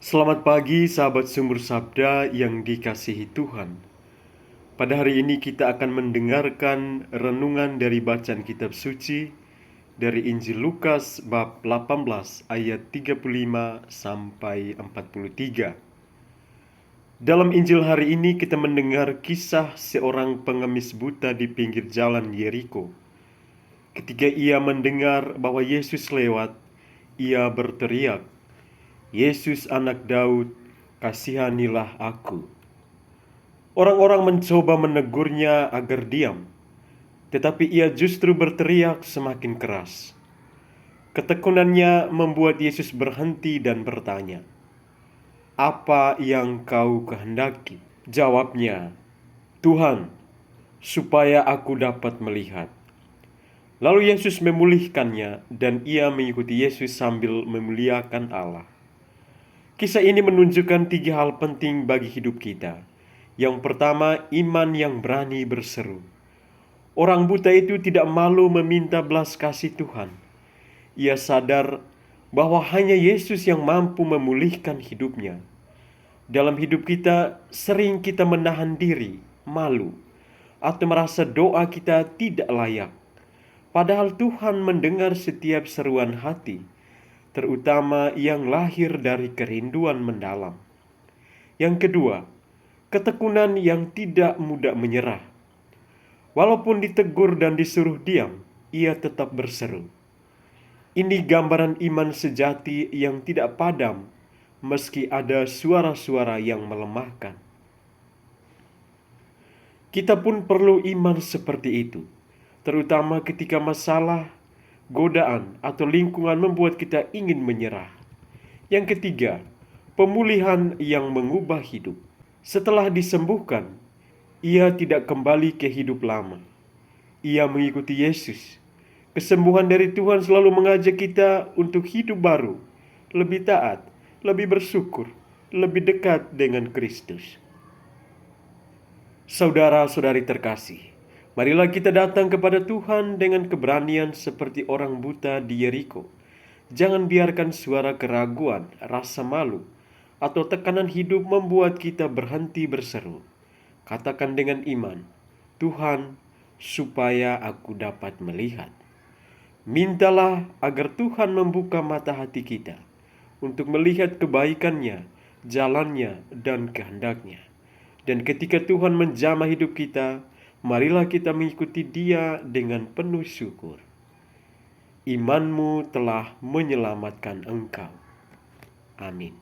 Selamat pagi sahabat Sumber Sabda yang dikasihi Tuhan. Pada hari ini kita akan mendengarkan renungan dari bacaan kitab suci dari Injil Lukas bab 18 ayat 35 sampai 43. Dalam Injil hari ini kita mendengar kisah seorang pengemis buta di pinggir jalan Yeriko. Ketika ia mendengar bahwa Yesus lewat, ia berteriak, "Yesus anak Daud, kasihanilah aku." Orang-orang mencoba menegurnya agar diam, tetapi ia justru berteriak semakin keras. Ketekunannya membuat Yesus berhenti dan bertanya, "Apa yang kau kehendaki?" Jawabnya, "Tuhan, supaya aku dapat melihat." Lalu Yesus memulihkannya dan ia mengikuti Yesus sambil memuliakan Allah. Kisah ini menunjukkan 3 hal penting bagi hidup kita. Yang pertama, iman yang berani berseru. Orang buta itu tidak malu meminta belas kasih Tuhan. Ia sadar bahwa hanya Yesus yang mampu memulihkan hidupnya. Dalam hidup kita, sering kita menahan diri, malu, atau merasa doa kita tidak layak. Padahal Tuhan mendengar setiap seruan hati, terutama yang lahir dari kerinduan mendalam. Yang kedua, ketekunan yang tidak mudah menyerah. Walaupun ditegur dan disuruh diam, ia tetap berseru. Ini gambaran iman sejati yang tidak padam, meski ada suara-suara yang melemahkan. Kita pun perlu iman seperti itu, terutama ketika masalah, godaan, atau lingkungan membuat kita ingin menyerah. Yang ketiga, pemulihan yang mengubah hidup. Setelah disembuhkan, ia tidak kembali ke hidup lama. Ia mengikuti Yesus. Kesembuhan dari Tuhan selalu mengajak kita untuk hidup baru, lebih taat, lebih bersyukur, lebih dekat dengan Kristus. Saudara-saudari terkasih, marilah kita datang kepada Tuhan dengan keberanian seperti orang buta di Yeriko. Jangan biarkan suara keraguan, rasa malu, atau tekanan hidup membuat kita berhenti berseru. Katakan dengan iman, "Tuhan, supaya aku dapat melihat." Mintalah agar Tuhan membuka mata hati kita untuk melihat kebaikannya, jalannya, dan kehendaknya. Dan ketika Tuhan menjamah hidup kita, marilah kita mengikuti Dia dengan penuh syukur. Imanmu telah menyelamatkan engkau. Amin.